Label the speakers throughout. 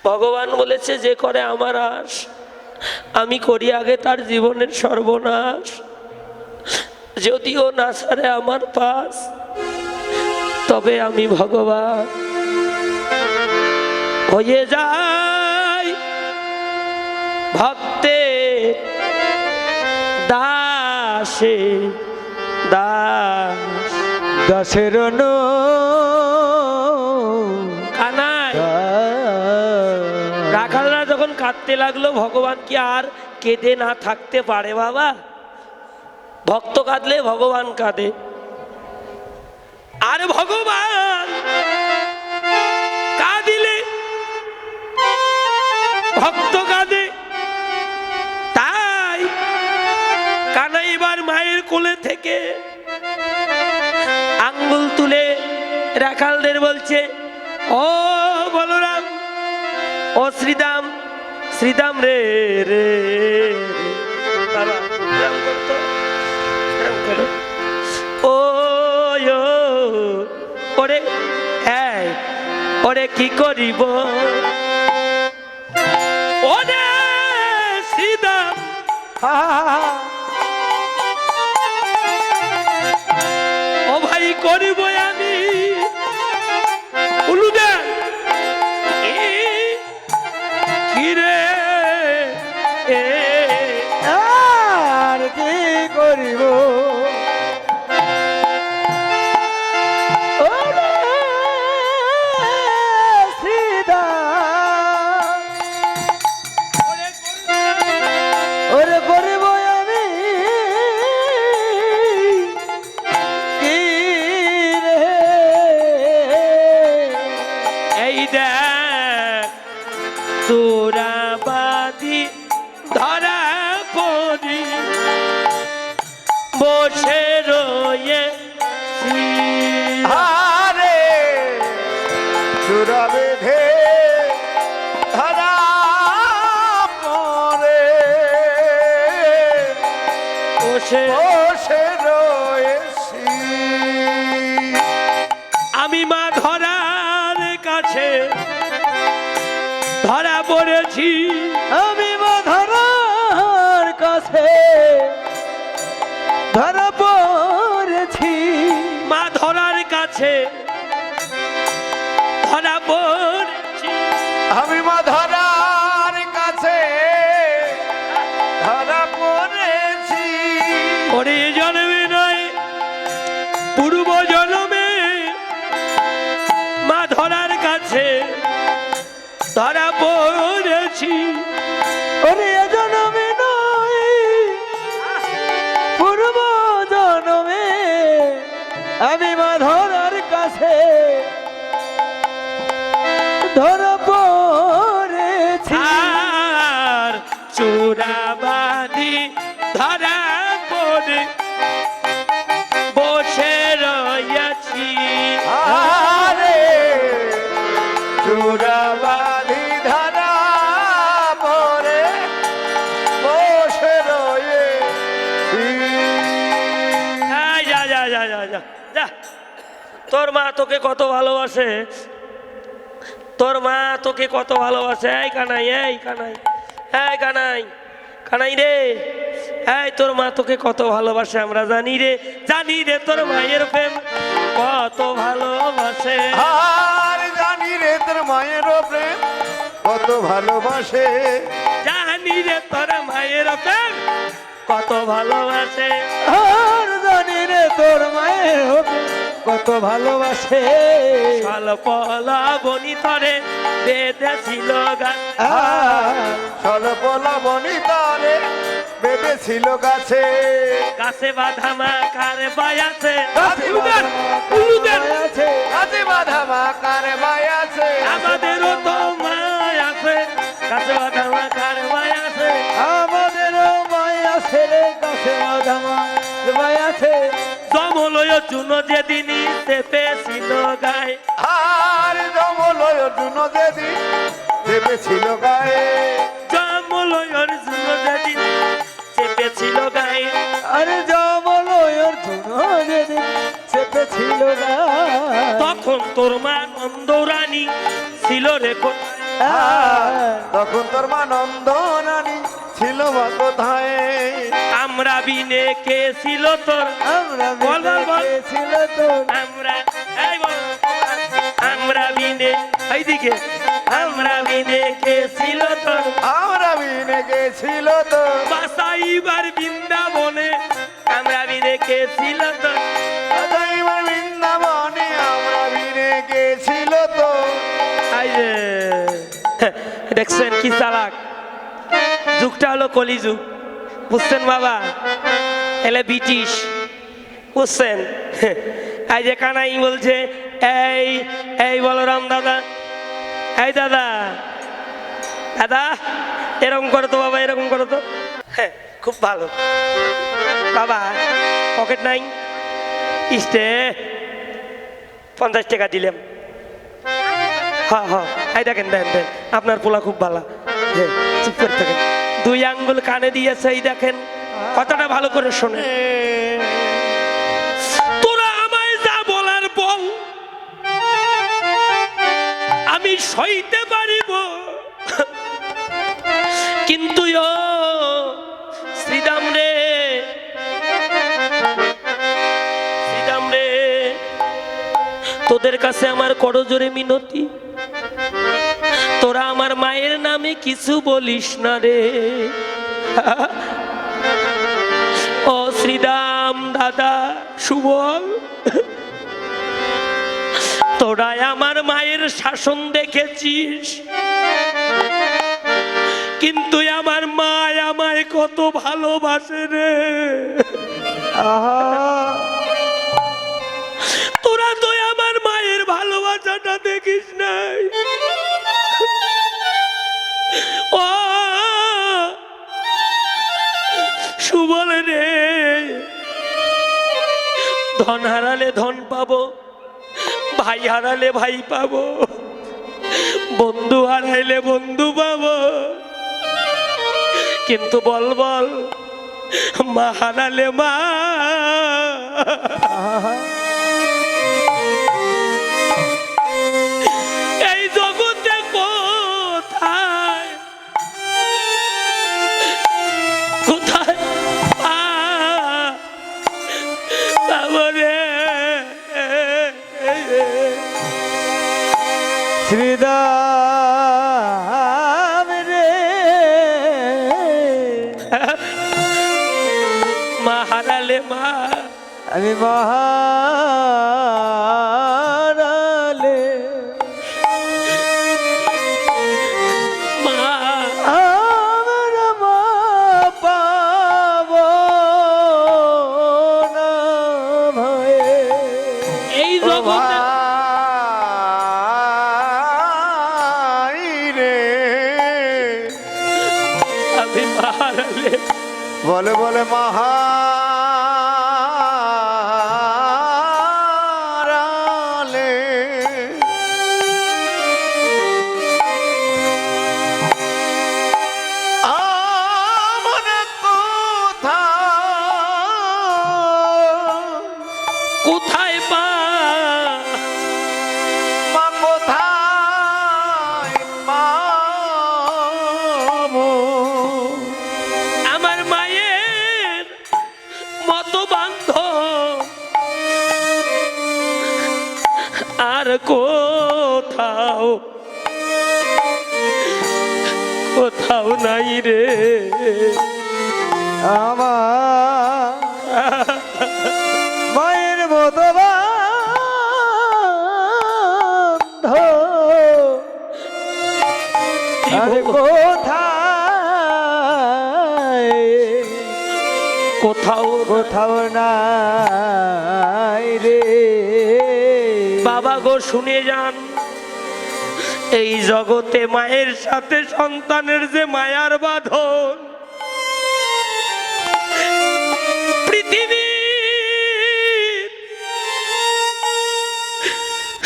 Speaker 1: ভগবান বলেছে যে করে আমার আশ, আমি করি আগে তার জীবনের সর্বনাশ। যদিও না ছাড়ে আমার পাশ, তবে আমি ভগবান হয়ে যাই ভক্তের দাসে দাস।
Speaker 2: দাসের
Speaker 1: কানাই রাখালরা যখন কাঁদতে লাগলো, ভগবান কি আর কেঁদে না থাকতে পারে বাবা? ভক্ত কাঁদলে ভগবান কাঁদে, আর ভগবান কাঁদিলে ভক্ত কাঁদে। তাই কানাই এবার মায়ের কোলে থেকে আঙ্গুল তুলে রাখালদের বলছে, ও বলরাম, ও শ্রীদাম, শ্রীদাম রে রে বাবা রাম করতো, রাম করো। ও ওরে হ্যাঁ, ওরে কি করিব ওরে শ্রীদাম, ও ভাই করিব আমি উলুদে কি রে
Speaker 2: আর কি করিব ওরে করিব আমি কি রে।
Speaker 1: এই দেখ তোরাবাদি ধরা পড়ি বসে রয়েছি,
Speaker 2: আরে চূড়া বেঁধে ধরা পড়ে
Speaker 1: বসে
Speaker 2: বসে রয়েছি।
Speaker 1: আমি মা ধরার কাছে ধরা পড়েছি,
Speaker 2: আমি মা ধরার কাছে ধরা পড়েছি।
Speaker 1: মা ধরার কাছে ধরা পড়েছি,
Speaker 2: আমি মা ধরার কাছে ধরা পড়েছি।
Speaker 1: ওরে জন্মে নয় পূর্ব জন্মে মা ধরার কাছে ধরা পড়েছি।
Speaker 2: ওরে এ জনমে নয় পূর্ব জনমে আমি মা ধরার কাছে ধরা পড়েছি।
Speaker 1: আর চূড়াবাদি ধরা পড়ে বসে রয়েছি,
Speaker 2: আরে চূড়াবালি ধরা পড়ে বসে রয়েছি।
Speaker 1: যা যা যা যা যা যা। তোর মা তোকে কত ভালোবাসে, তোর মা তোকে কত ভালোবাসে। এই কানাই, এই কানাই, এই কানাই, কানাই রে, এই তোর মা তোকে কত ভালোবাসে আমরা জানি রে, জানি রে তোর মায়ের প্রেম কত ভালোবাসে।
Speaker 2: আর জানি রে তোর মায়ের প্রেম কত ভালোবাসে।
Speaker 1: জানি রে তোর মায়ের প্রেম কত ভালোবাসে।
Speaker 2: আর জানি রে তোর মায়ের প্রেম কত ভালোবাসে।
Speaker 1: স্বল্পলা বনি তরে বেঁধেছিল গাছ,
Speaker 2: স্বল্পলা বনি তরে বেঁধেছিল গাছে।
Speaker 1: গাছে বাঁধা মা কার বায়াছে,
Speaker 2: গাছে
Speaker 1: উলুদের,
Speaker 2: বাঁধা
Speaker 1: উলুদের।
Speaker 2: মা আছে, গাছে বাঁধা মা কার মায় আছে।
Speaker 1: আমাদেরও তো মায় আছে, গাছে বাঁধা মা কার মায় আছে।
Speaker 2: আমাদেরও মায় আছে রে, গাছে বাঁধা মায় আছে।
Speaker 1: জমলয় চুন যেদিনই চেপেছিল গায়ে,
Speaker 2: আর জমলয় অর্জুন যেদিন চেপেছিল গায়ে।
Speaker 1: জমলয়ের চুন যেদিন চেপেছিল গায়ে,
Speaker 2: আরে জমলয় অর্জুন যেদিন চেপেছিল গায়ে।
Speaker 1: তখন তোর মা নন্দরানী ছিল রে কোথায়,
Speaker 2: তখন তোর মা নন্দনানী ছিল বা কোথায়?
Speaker 1: আমরা বিনে কে ছিল তোর?
Speaker 3: আমরা
Speaker 1: বল, বল, বল।
Speaker 3: ছিল তো
Speaker 1: আমরা এই বল। আমরা বিনে এইদিকে আমরা বিনে কে ছিল তোর?
Speaker 2: আমরা বিনে গেছিল তো
Speaker 1: বাসাইবার বৃন্দাবনে আমরা বিনে কে ছিল তোর?
Speaker 2: দৈবার বৃন্দাবনে আমরা বিনে গেছিল তো।
Speaker 1: এই যে দেখছেন কি চালাক, যুগটা হলো কলিযুগ, বুঝছেন বাবা? এলে ব্রিটিশ, বুঝছেন? এই যে কানাই বলছে এই এই বলরাম দাদা, এই দাদা দাদা এরকম করো তো বাবা, এরকম করো তো। হ্যাঁ খুব ভালো বাবা। পকেট নাই, ইস্টে 50 টাকা দিলাম। হ্যাঁ হ্যাঁ এই দেখেন, দেন দেন, আপনার পোলা খুব ভালো। হ্যাঁ চুপ করে থাকেন, 2 আঙ্গুল কানে দিয়েছে, এই দেখেন কথাটা ভালো করে শোনে। তোরা আমায় যা বলার বল, আমি সইতে পারিব, কিন্তু ও শ্রীদাম রে, শ্রীদাম রে, তোদের কাছে আমার করজোরে মিনতি, তোরা আমার মায়ের নামে কিছু বলিস না রে। ও শ্রীরাম দাদা সুবল, তোরা আমার মায়ের শাসন দেখেছিস, কিন্তু আমার মা আমায় কত ভালোবাসে রে। তোরা তো আমার মায়ের ভালোবাসাটা দেখিস নাই। ও সুবল রে, ধন হারালে ধন পাবো, ভাই হারালে ভাই পাবো, বন্ধু হারাইলে বন্ধু পাবো, কিন্তু বল বল মা হারালে মা। এই জগতে কোথায় কোথায় পাবো রে?
Speaker 3: শ্রীদাম রে,
Speaker 1: মা হারালে মা,
Speaker 3: আমি মহারালে
Speaker 1: মা
Speaker 3: আমার মা পাব না ভয়ে।
Speaker 1: এই জগতে
Speaker 2: ভাই রে,
Speaker 1: আমি মা হারালে
Speaker 2: বলে বলে মহারালে আমার কোথা
Speaker 1: কোথায় পা
Speaker 2: মা কোথায় পাবো?
Speaker 1: আমার মায়ের মতো বান্ধব আর কোথাও কোথাও নাই রে।
Speaker 3: আমার মায়ের মতো বান্ধব আর কোথায়
Speaker 1: কোথাও
Speaker 3: কোথাও নাই রে।
Speaker 1: বাবা গো শুনে যান, এই জগতে মায়ের সাথে সন্তানের যে মায়ার বাঁধন, পৃথিবীর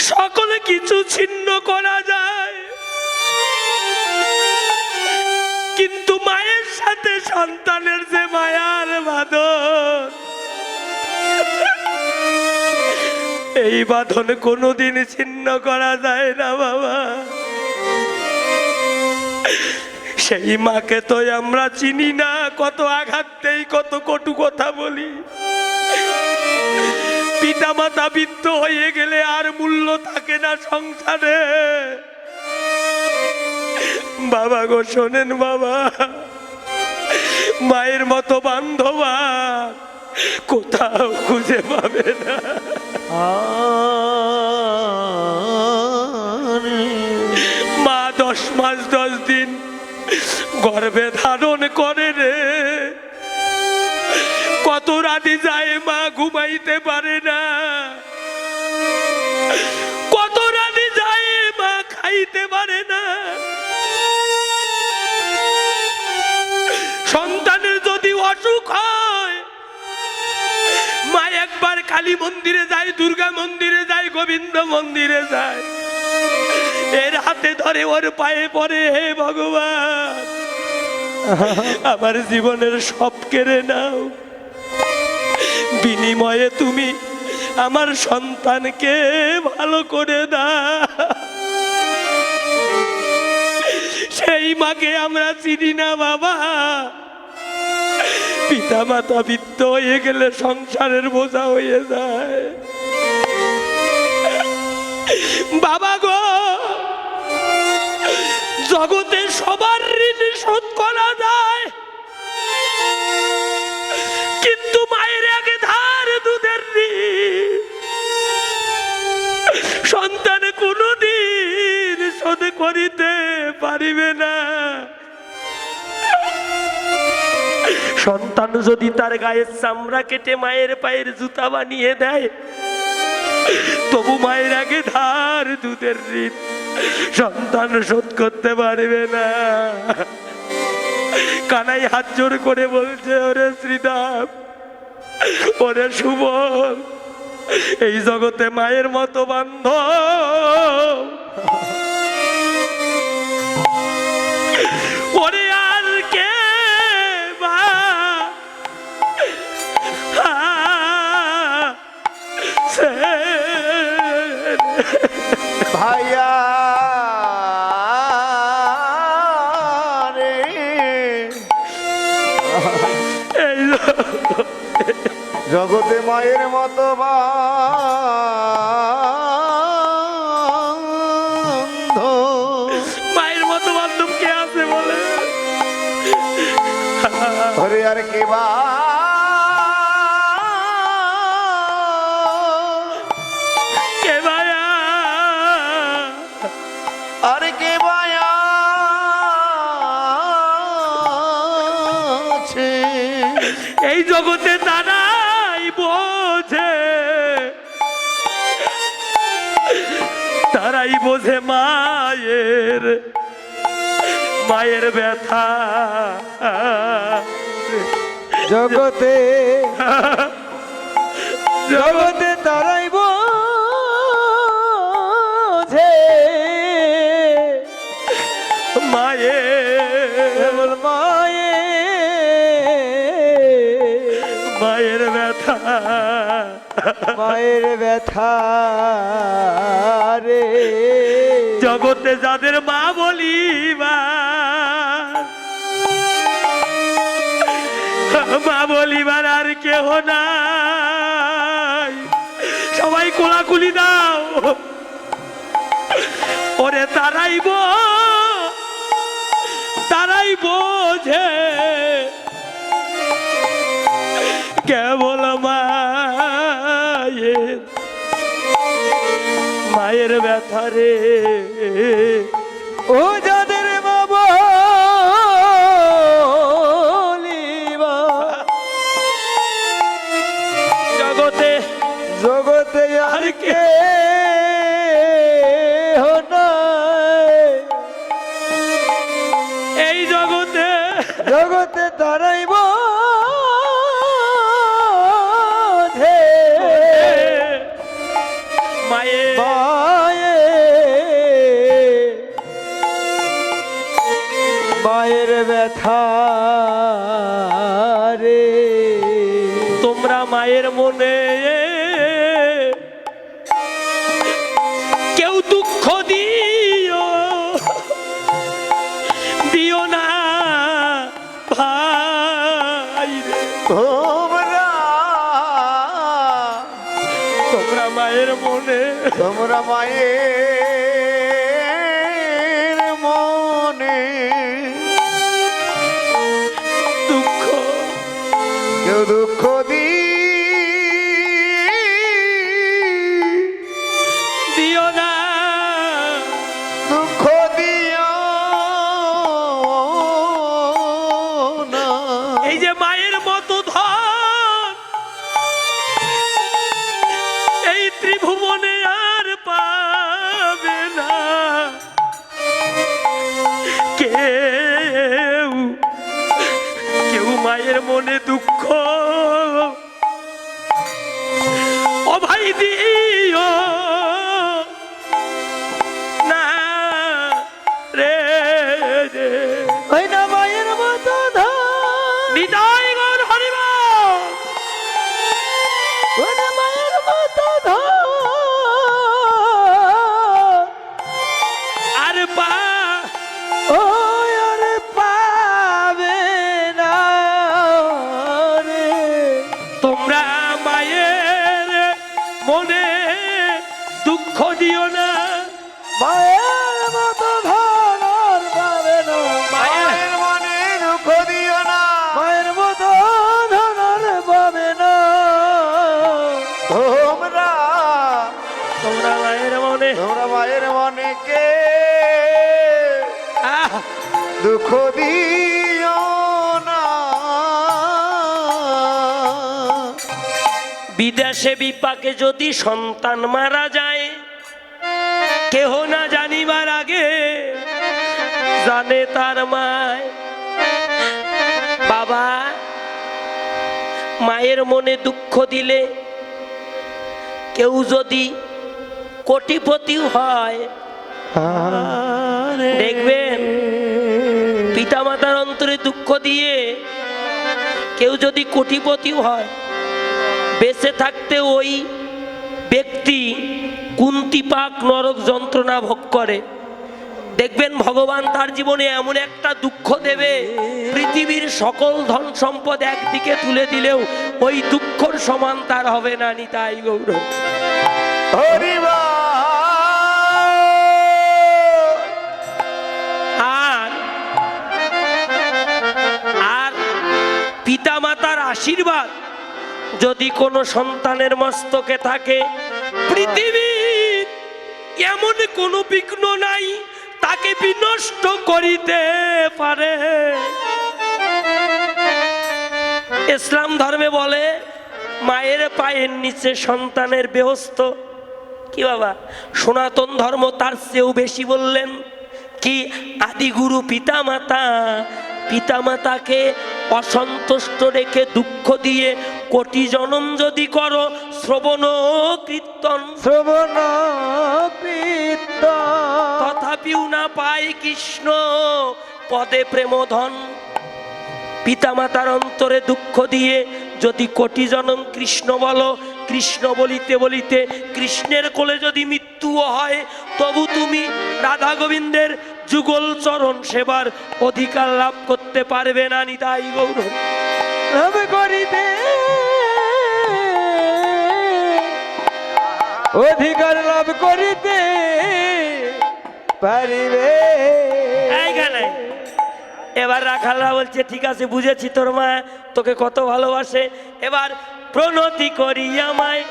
Speaker 1: সকল কিছু ছিন্ন করা যায়, কিন্তু মায়ের সাথে সন্তানের যে মায়ার বাঁধন, এই বাঁধন কোনোদিন ছিন্ন করা যায় না বাবা। সেই মাকে তো আমরা চিনি না, কত আঘাততেই কত কটু কথা বলি। পিতা মাতা বৃদ্ধ হয়ে গেলে আর মূল্য থাকে না সংসারে। বাবা গো শোনেন বাবা, মায়ের মতো বান্ধব আর কোথাও খুঁজে পাবে না। মা 10 মাস 10 দিন গর্ভে ধারণ করে রে, কত রাতে যায় মা ঘুমাইতে পারে না, কত রাতে যায় মা খাইতে পারে না। সন্তানের যদি অসুখ হয়, মা একবার কালী মন্দিরে যায়, দুর্গা মন্দিরে যায়, গোবিন্দ মন্দিরে যায়, এর হাতে ধরে ওর পায়ে পড়ে, হে ভগবান আমার জীবনের সব কেড়ে নাও, বিনিময়ে তুমি আমার সন্তানকে ভালো করে দাও। সেই মাকে আমরা চিনি না বাবা। পিতা মাতা বৃদ্ধ হয়ে গেলে সংসারের বোঝা হয়ে যায়। বাবা গো, জগতে সবার ঋণ শোধ করা যায়, কিন্তু মায়ের আগে ধার দুধের ঋণ সন্তান কোনদিন শোধ করিতে পারিবে না। সন্তান যদি তার গায়ের চামড়া কেটে মায়ের পায়ের জুতা বানিয়ে দেয়, তবু মায়ের আগে ধার দুধের ঋণ সন্তান শোধ করতে পারবে না। কানাই হাত জোর করে বলছে, ওরে শ্রীদাম, ওরে সুবল, এই জগতে মায়ের মতো বান্ধব ওরে আর কে বা
Speaker 2: ভাইয়া রে,
Speaker 1: এই
Speaker 2: জগতে মায়ের মতো বান্ধব,
Speaker 1: মায়ের মতো বান্ধব কে আছে বলে?
Speaker 2: ওরে আর কে বা
Speaker 1: কে ভাইয়া?
Speaker 2: আর কে বায়া আছে
Speaker 1: এই জগতে তারাই বোঝে, তারাই বোঝে মায়ের মায়ের ব্যথা।
Speaker 3: জগতে জগতে তারাই বোঝে
Speaker 1: মায়ের মায়ের ব্যথা,
Speaker 3: মায়ের ব্যথা রে।
Speaker 1: জগতে যাদের মা বলি মা বলিবার আর কেহ নাই, সবাই কোলাকুলি দাও। ওরে তারাই বোঝে কেবল মায়ের ব্যথা রে।
Speaker 3: ও যাদের মা বলিবা,
Speaker 1: জগতে
Speaker 3: জগতে আর কে নাই,
Speaker 1: এই জগতে
Speaker 3: জগতে তারাই বোঝে
Speaker 1: মায়ের
Speaker 3: মায়ের ব্যথা রে।
Speaker 1: তোমরা মায়ের মনে কেউ দুঃখ দিও না, ভাই রে, তোমরা মায়ের মনে
Speaker 2: তোমরা মায়ের মনে
Speaker 1: দুঃখ
Speaker 2: কেউ দুঃখ
Speaker 1: দিও না,
Speaker 2: দুঃখ দিও না।
Speaker 1: এই যে মায়ের মতো ধন এই ত্রিভুবনে আর পাবে না কেউ, কেউ মায়ের মনে দুঃখ ও ভাই দিও না রে রে।
Speaker 3: ওই না মায়ের মতো ধন,
Speaker 1: বিদায় গৌর হরিবল।
Speaker 3: ওই না মায়ের মতো ধন,
Speaker 1: আর পা
Speaker 3: ওই আর পাবে না রে।
Speaker 1: তোমরা মায়ের মনে দুঃখ দিও না,
Speaker 3: মায়ের মতো ধন আর পাবে না,
Speaker 2: মায়ের মনে দুঃখ দিও না।
Speaker 3: মায়ের মতো ধন আর পাবে না।
Speaker 2: তোমরা
Speaker 1: তোমরা মায়ের মনে
Speaker 2: তোমরা মায়ের মনে কে
Speaker 1: আহ,
Speaker 2: দুঃখ দিও না।
Speaker 1: বিদেশে বিপাকে যদি সন্তান মারা যায়, কেহ না জানিবার আগে জানে তার মায়। বাবা মায়ের মনে দুঃখ দিলে, কেউ যদি কোটিপতি হয়, দেখবেন পিতামাতার অন্তরে দুঃখ দিয়ে কেউ যদি কোটিপতি হয়, বেঁচে থাকতে ওই ব্যক্তি কুন্তিপাক নরক যন্ত্রণা ভোগ করে। দেখবেন ভগবান তার জীবনে এমন একটা দুঃখ দেবে, পৃথিবীর সকল ধন সম্পদ একদিকে তুলে দিলেও ওই দুঃখর সমান তার হবে না। নিতাই গৌর।
Speaker 2: হরিবা
Speaker 1: আর আর পিতামাতার আশীর্বাদ যদি কোনো সন্তানের মস্তকে থাকে, পৃথিবীর এমন কোনো বিঘ্ন নাই তাকে বিনষ্ট করিতে পারে। ইসলাম ধর্মে বলে মায়ের পায়ের নিচে সন্তানের বেহস্ত। কি বাবা, সনাতন ধর্ম তার চেয়েও বেশি বললেন কি, আদিগুরু পিতামাতা, পিতামাতাকে অসন্তুষ্ট রেখে দুঃখ দিয়ে কোটি জনম যদি করো শ্রবণ কীর্তন,
Speaker 3: শ্রবণ কীর্তন,
Speaker 1: তথাপিও না পায় কৃষ্ণ পদে প্রেমধন। পিতামাতার অন্তরে দুঃখ দিয়ে যদি কোটি জনম কৃষ্ণ বলো, কৃষ্ণ বলিতে বলিতে কৃষ্ণের কোলে যদি মৃত্যুও হয়, তবু তুমি রাধা গোবিন্দের যুগল চরণ সেবার অধিকার লাভ করতে পারবে না। নিতাই গৌর।
Speaker 3: লাভ করিতে অধিকার লাভ করিতে পারিবে।
Speaker 1: এইখানে এবার রাখালরা বলছে ঠিক আছে বুঝেছি, তোর মা তোকে কত ভালোবাসে, এবার প্রণতি করি আমায়।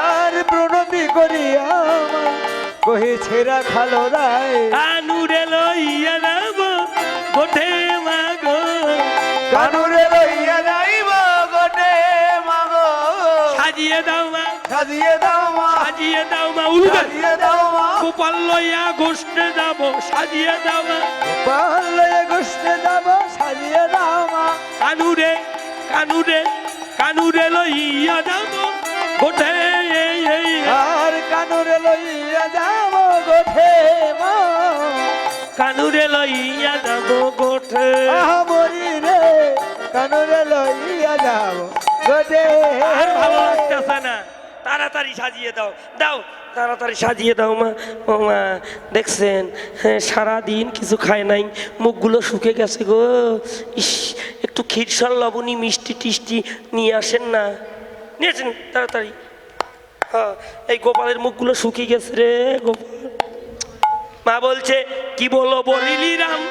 Speaker 3: আর প্রণতি করিয়া কহিছে রাখালো রায়,
Speaker 1: কানুরে লইয়া যাব গোঠে মাগো,
Speaker 2: কানুরে লইয়া যাইব গোটে মাগো।
Speaker 1: সাজিয়ে দাও মা,
Speaker 2: সাজিয়ে দাও মা,
Speaker 1: সাজিয়ে দাও মা, উলুবে
Speaker 2: সাজিয়ে দাও মা।
Speaker 1: গোপাল লইয়া গোষ্ঠে যাব, সাজিয়ে দাও মা।
Speaker 3: পালে গোষ্ঠে যাব, সাজিয়ে দাও মা।
Speaker 1: কানুরে কানুরে কানুরে লইয়া যাব গোঠে,
Speaker 3: আর কানুরে লইয়া যাব গোঠে মা,
Speaker 1: কানুরে লইয়া যাব গোঠে।
Speaker 3: মরি রে কানুরে লইয়া যাব গোঠে।
Speaker 1: আর ভালো লাগতেছে না, তাড়াতাড়ি সাজিয়ে দাও, দাও তাড়াতাড়ি সাজিয়ে দাও মা। ও মা দেখছেন, হ্যাঁ সারাদিন কিছু খায় নাই, মুখগুলো শুকে গেছে গো। ইস, একটু ক্ষীরসল লবণী মিষ্টি টিষ্টি নিয়ে আসেন না। নিয়েছেন তাড়াতাড়ি। হ্যাঁ, এই গোপালের মুখগুলো শুকিয়ে গেছে রে গোপাল। মা বলছে কি বলো বলিলি রাম,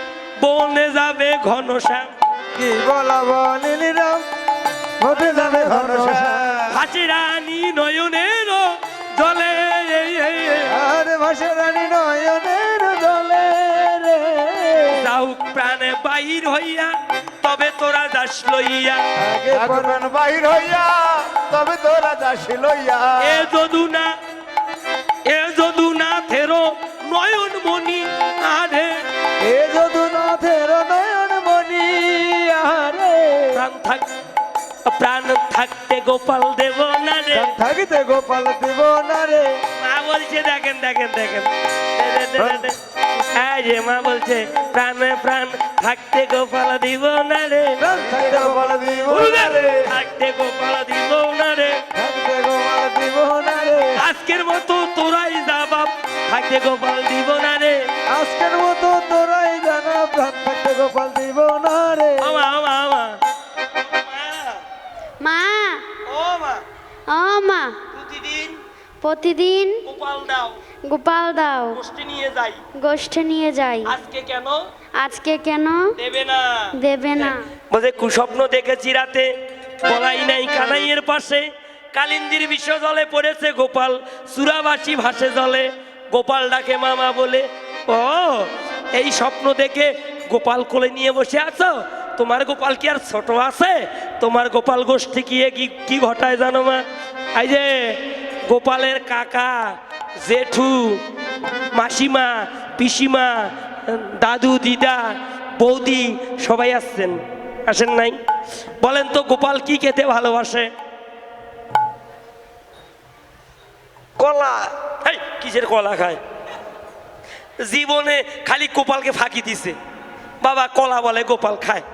Speaker 1: বনে যাবে ঘনশ্যাম।
Speaker 3: কি বলা বলিলি রাম, হতে যাবে ঘনশ্যাম।
Speaker 1: হাসি রানী নয়নের জলে,
Speaker 3: আরে ভাসে রানী নয়নের জলে রে।
Speaker 1: যাও প্রাণে বাহির হইয়া, তবে তোরা যাস লইয়া।
Speaker 3: আগে
Speaker 2: ভগবান বাহির হইয়া তবে তোরা যাসি লইয়া।
Speaker 1: এ যদুনা থেরো নয়ন মণি। আরে
Speaker 3: এ যদুনাথের নয়ন মণি। আরে
Speaker 1: প্রাণ থাকতে গোপাল দেব না রে।
Speaker 3: থাকিতে গোপাল দিব না রে।
Speaker 1: মা বলছে দেখেন দেখেন দেখেন, এই যে মা বলছে প্রাণে প্রাণ থাকতে গোপাল দিব না রে।
Speaker 3: থাকিতে গোপাল দিব না রে।
Speaker 1: থাকতে গোপাল দিব না রে।
Speaker 3: থাকিতে গোপাল দিব না রে।
Speaker 1: আজকের মতো তোরাই যা বাপ, থাকতে গোপাল দিব না রে।
Speaker 3: আজকের মতো তোরাই জানা, প্রাণ থাকতে গোপাল দিব না রে।
Speaker 1: আমা আমা আমা
Speaker 4: মা,
Speaker 1: ও মা,
Speaker 4: ও মা,
Speaker 1: প্রতিদিন
Speaker 4: প্রতিদিন
Speaker 1: গোপাল দাও,
Speaker 4: গোপাল দাও,
Speaker 1: গোষ্ঠী নিয়ে যাই।
Speaker 4: গোষ্ঠে নিয়ে যাই।
Speaker 1: আজকে কেন
Speaker 4: আজকে কেন
Speaker 1: দেবে না?
Speaker 4: দেবে না?
Speaker 1: বলে কুস্বপ্ন দেখেছি রাতে, বলাই নাই কানাইয়ের পাশে। কালিন্দির বিশ্ব জলে পড়েছে গোপাল, সুরাবাসী ভাসে জলে। গোপাল ডাকে মামা বলে, ও এই স্বপ্ন দেখে গোপাল কোলে নিয়ে বসে আছো? তোমার গোপাল কি আর ছোট আছে? তোমার গোপাল গোষ্ঠী কি কি ঘটায় জানো মা? এই যে গোপালের কাকা, জেঠু, মাসিমা, পিসিমা, দাদু, দিদা, বৌদি সবাই আসছেন। আসেন নাই? বলেন তো গোপাল কি খেতে ভালোবাসে? কলা। এই কিসের কলা খায়? জীবনে খালি গোপালকে ফাঁকি দিছে। বাবা কলা বলে গোপাল খায়।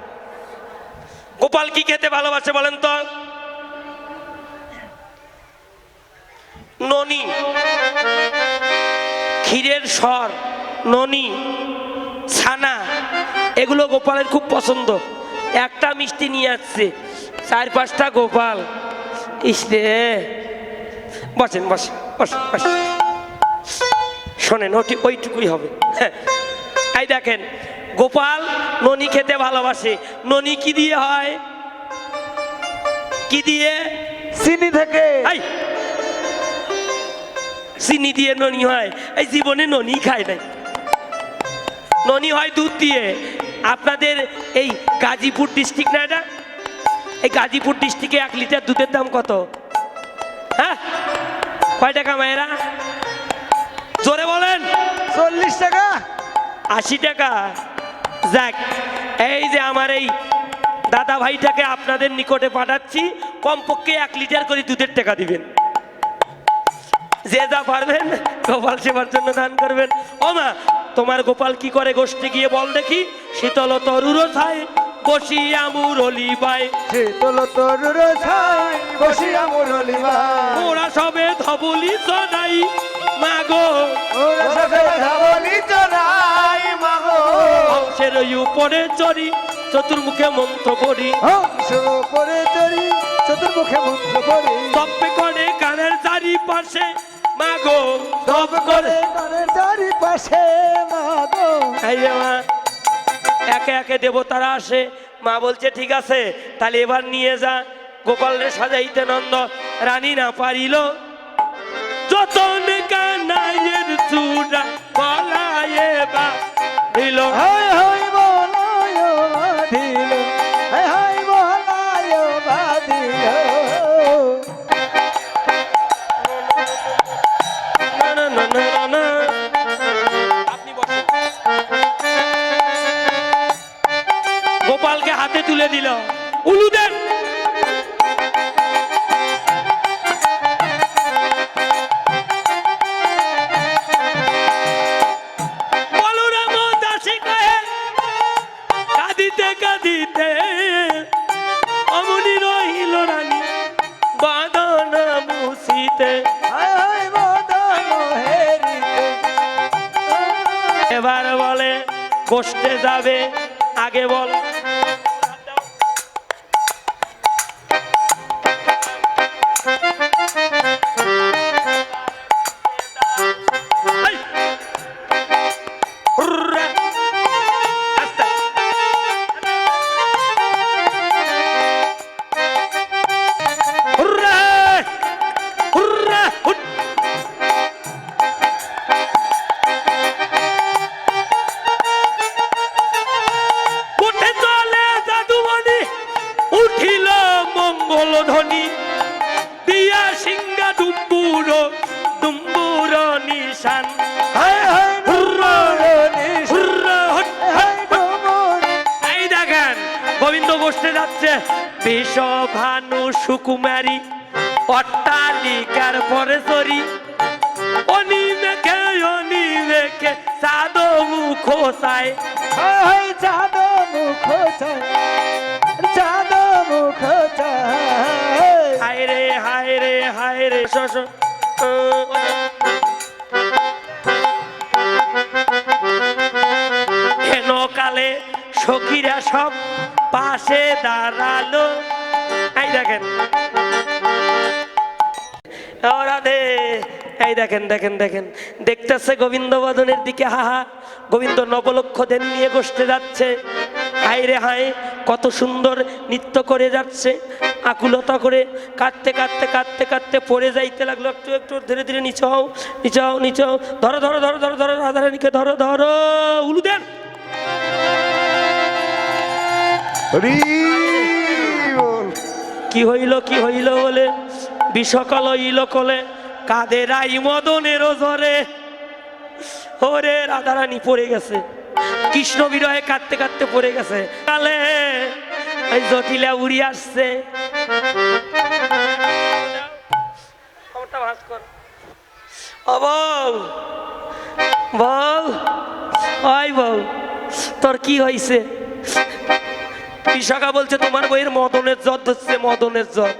Speaker 1: গোপাল কি খেতে ভালোবাসে বলেন তো? ননি, ক্ষীরের সর, ননি, ছানা, এগুলো গোপালের খুব পছন্দ। একটা মিষ্টি নিয়ে আসছে, 4-5টা গোপাল। ইস রে, বসেন বসেন বসেন বসেন, শোনেন ওইটুকুই হবে। হ্যাঁ, এই দেখেন গোপাল ননি খেতে ভালোবাসে। ননি কি দিয়ে হয়? কি দিয়ে?
Speaker 3: চিনি থেকে।
Speaker 1: এই চিনি দিয়ে ননি হয়? এই জীবনে ননি খায় নাই। ননি হয় দুধ দিয়ে। আপনাদের এই গাজীপুর ডিস্ট্রিক্ট না এটা? এই গাজীপুর ডিস্ট্রিক্টে 1 লিটার দুধের দাম কত? হ্যাঁ, কয় টাকা মায়েরা? জোরে বলেন।
Speaker 3: 40 টাকা।
Speaker 1: 80 টাকা। যাক, এই যে আমার এই দাদা ভাইটাকে আপনাদের নিকটে পাঠাচ্ছি, কমপক্ষে 1 লিটার করে দুধের টাকা দিবেন। যে যা পারবেন গোপাল সেবার জন্য দান করবেন। ও মা, তোমার গোপাল কি করে গোষ্ঠী গিয়ে বল দেখি? শীতল তরুর ছায় বসিয়া মুরলি বাই।
Speaker 3: শীতল তরুর ছায় বসিয়া মুরলি বাই।
Speaker 1: ওরা সবে ধবলি চড়াই মাগো,
Speaker 3: ওরা সবে
Speaker 2: ধবলি চড়াই মাগো।
Speaker 1: হংসের উপরে চড়ি চতুর্মুখে মন্ত্র করি।
Speaker 3: হংসের উপরে চড়ি চতুর্মুখে মন্ত্র করি।
Speaker 1: তপ্পে করে কানের চারিপাশে মাগো, তপ করে
Speaker 3: কানের চারিপাশে মাগো।
Speaker 1: এই যে মা, একে একে দেবতারা আসে। মা বলছে ঠিক আছে, তাহলে এবার নিয়ে যা। গোপালের সাজাইতে নন্দ রানী না পারিল, যতন কানাইয়ের চূড়া বলায়ে বা দিল।
Speaker 3: হাই হাই বলায় বাঁধিল, হাই হাই বলায় বাঁধিল।
Speaker 1: না না না না না না। আপনি বসেন। গোপালকে হাতে তুলে দিল, উলু দেন। বলরাম দাসী কহে কাঁদিতে কাঁদিতে অমনি রহিল রানী বাঁধন মুছিতে। এবার বলে গোষ্ঠে যাবে, আগে বল। এই! হুররা! আস্তে! হুররা! হুররা! হুট! উঠে চলে জাদুমণি, উঠিল মঙ্গল ধ্বনি, দিয়া সিংহা ডুম্বুর ডুম্বুর নিশান।
Speaker 3: হায় হায়
Speaker 1: হুররা!
Speaker 3: ডুমুর
Speaker 1: হুররা! হুট!
Speaker 3: হায় ডুমুর
Speaker 1: এই দেখেন গোবিন্দ গোষ্ঠে যাচ্ছে, বিষভানু সুকুমারী অট্টালিকার পরে সরি, অনিমেখে সাদ মুখ চায়।
Speaker 3: হায় চাঁদ মুখ চায়, চাঁদ মুখ চায়।
Speaker 1: হায় রে হায় রে হায় রে শশ হেন কালে সখীরা সব পাশে দাঁড়ালো। এই দেখেন ও রাধে, এই দেখেন দেখেন দেখেন দেখতেছে গোবিন্দ বদনের দিকে, হাহা গোবিন্দ নবলক্ষ দেন নিয়ে গোষ্ঠে যাচ্ছে। হায় রে হায়, কত সুন্দর নৃত্য করে যাচ্ছে, আকুলতা করে কাঁদতে কাঁদতে কাঁদতে কাঁদতে পড়ে যাইতে লাগলো। একটু একটু ধীরে ধীরে নিচে হও, নিচে হও, নিচে হও, ধরো ধরো ধরো ধরো ধরো রাধারানীকে ধরো ধরো, উলু দেন।
Speaker 2: হরি বল।
Speaker 1: কি হইল বলে বিষকল ইল কলে, কাদের আই মদনের জরে। ওরে রাধারানী পড়ে গেছে, কৃষ্ণ বিরহে কাঁদতে কাঁদতে পড়ে গেছে। কালে এই জটিলা উড়ি আসছে। ও বউ, বউ, ওই বউ, তোর কি হয়েছে? বিশাখা বলছে তোমার বইয়ের মদনের জ্বর ধরছে, মদনের জ্বর।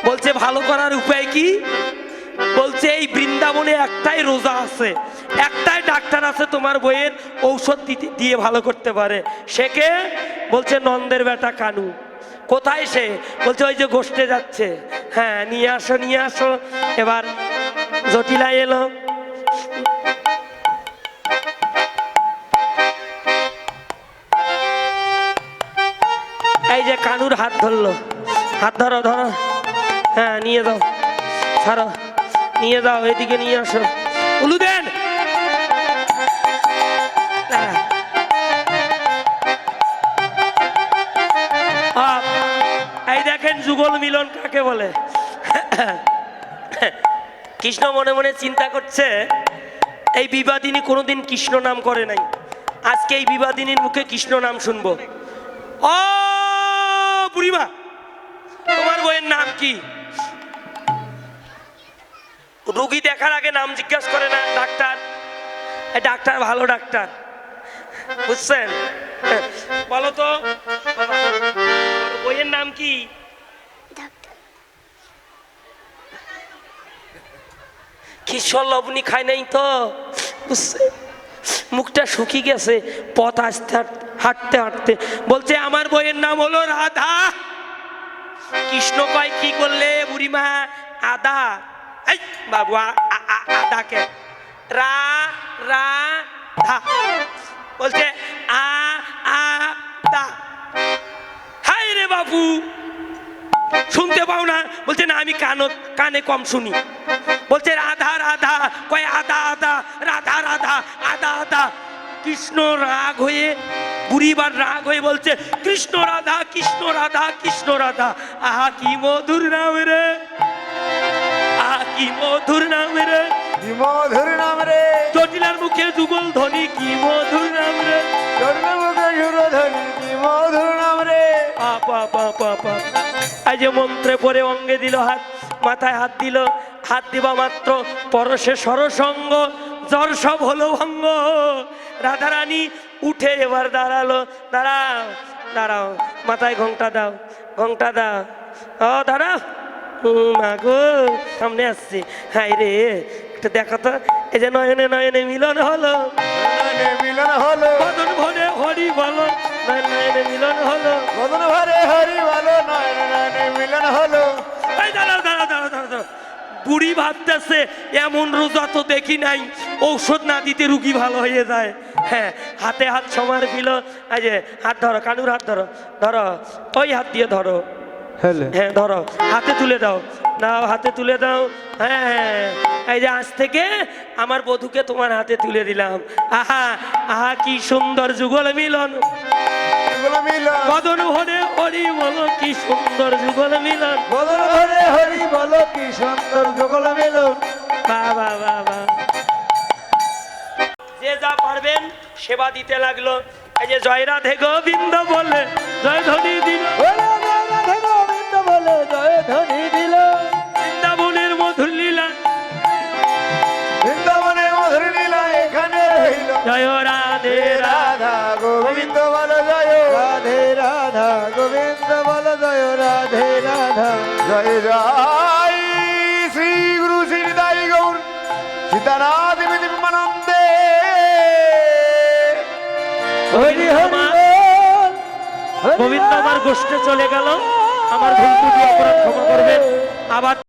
Speaker 1: বলছে ভালো করার উপায় কি? বলছে এই বৃন্দাবনে একটাই রোজা আছে, একটাই ডাক্তার আছে তোমার বইয়ের ঔষধ দিয়ে ভালো করতে পারে। সে কে? বলছে নন্দের বেটা কানু। কোথায় সে? বলছে ওই যে গোষ্ঠে যাচ্ছে। হ্যাঁ নিয়ে আসো নিয়ে আসো। এবার জটিলা এলো। এই যে কানুর হাত ধরলো, হাত ধরো ধরো, হ্যাঁ নিয়ে যাও, ছাড়ো, নিয়ে যাও, এদিকে নিয়ে আসো, উলু দেন। এই দেখেন যুগল মিলন কাকে বলে। কৃষ্ণ মনে মনে চিন্তা করছে, এই বিবাদিনী কোনোদিন কৃষ্ণ নাম করে নাই, আজকে এই বিবাদিনীর মুখে কৃষ্ণ নাম শুনবো। ও বুড়িমা, তোমার বইয়ের নাম কি? রোগী দেখার আগে নাম জিজ্ঞাসা করে না ডাক্তার? ডাক্তার ভালো ডাক্তার, বুঝছেন? বলো তো বইয়ের নাম কি? কিশোর লবণী খায় নাই তো, বুঝছেন? মুখটা শুকিয়ে গেছে পথ আসতে হাঁটতে হাঁটতে। বলছে আমার বইয়ের নাম হলো রাধা। কৃষ্ণ কয় কি করলে বুড়িমা? আদা। এই বাবু আদাকে রা রা ধা বলছে আ আ দা। হাই রে বাবু শুনতে পাও না? বলছে না আমি কানে কম শুনি। বলছে রাধা রাধা, কয় আদা আদা, রাধা রাধা, আদা আদা। কৃষ্ণ রাগ হয়ে, বুড়িবার রাগ হয়ে বলছে কৃষ্ণ রাধা কৃষ্ণ রাধা কৃষ্ণ রাধা। আহা কি মধুর নাম রে, আহা কি মধুর নাম রে,
Speaker 2: কি মধুর নাম রে,
Speaker 1: জটিলার মুখে যুগল ধ্বনি, কি মধুর নাম রে,
Speaker 2: জটিলার মুখে সুরধ্বনি, কি মধুর নাম রে।
Speaker 1: এই যে মন্ত্রে পরে অঙ্গে দিল হাত, মাথায় হাত দিল, হাত দিবা মাত্র পরশে সরসঙ্গ, জ্বর সব হলো ভঙ্গ। রাধারানী উঠে এবার দাঁড়ালো। দাঁড়াও দাঁড়াও, মাথায় ঘোমটা দাও, ঘোমটা দাও। ও দাঁড়াও, মা গো সামনে আসছি। হাই রে একটু দেখো তো, এই যে নয়নে নয়নে মিলন হলো।
Speaker 2: মিলন হলো
Speaker 1: বদন ভরে হরি বলো নয়ন নয়নে মিলন হলো।
Speaker 2: বদন ভরে হরি বলো নয়ন নয়নে মিলন হলো।
Speaker 1: এই দাঁড়াও দাঁড়াও দাঁড়াও দাঁড়াও দাঁড়াও। বুড়ি ভাবতেছে এমন রোজা তো দেখি নাই, ঔষধ না দিতে রুগী ভালো হয়ে যায়। হ্যাঁ, হাতে হাত সমার দিল। এই যে হাত ধরো, কানুর হাত ধরো, ধরো ওই হাত দিয়ে ধরো। হ্যাঁ ধরো, হাতে তুলে দাও, নাও হাতে তুলে দাও। হ্যাঁ হ্যাঁ, এই যে আজ থেকে আমার বধূকে তোমার হাতে তুলে দিলাম। আহা আহা, কি সুন্দর যুগল মিলন।
Speaker 2: যুগল মিলন
Speaker 1: বদন ভরে হরি বলো, কি সুন্দর যুগল মিলন।
Speaker 3: বদন ভরে হরি বলো কি সুন্দর যুগল মিলন।
Speaker 1: বাহ বাহ বাহ বাহ। যে যা পারবেন সেবা দিতে লাগলো। এই যে জয় রাধে গোবিন্দ বলে জয় ধ্বনি দিল,
Speaker 3: বলে জয় রাধে গোবিন্দ বলে জয় ধ্বনি দিল।
Speaker 1: বৃন্দাবনের মধুর লীলা
Speaker 2: বৃন্দাবনে মধুর লীলা এখানে রইল।
Speaker 1: জয় রাধে রাধা।
Speaker 2: রাধা গোবিন্দ বলো জয়
Speaker 3: রাধে রাধা গোবিন্দ বল জয় রাধে রাধা।
Speaker 2: জয় জয় শ্রী গুরু শ্রী দাই গৌর সীতানাথ বিমানন্দে।
Speaker 3: হরি হরি বল, হরি
Speaker 1: গোবিন্দ আমার
Speaker 3: বল।
Speaker 1: গোষ্ঠে চলে গেল, আমার ভুল ত্রুটি অপরাধ ক্ষমা করবেন। আবার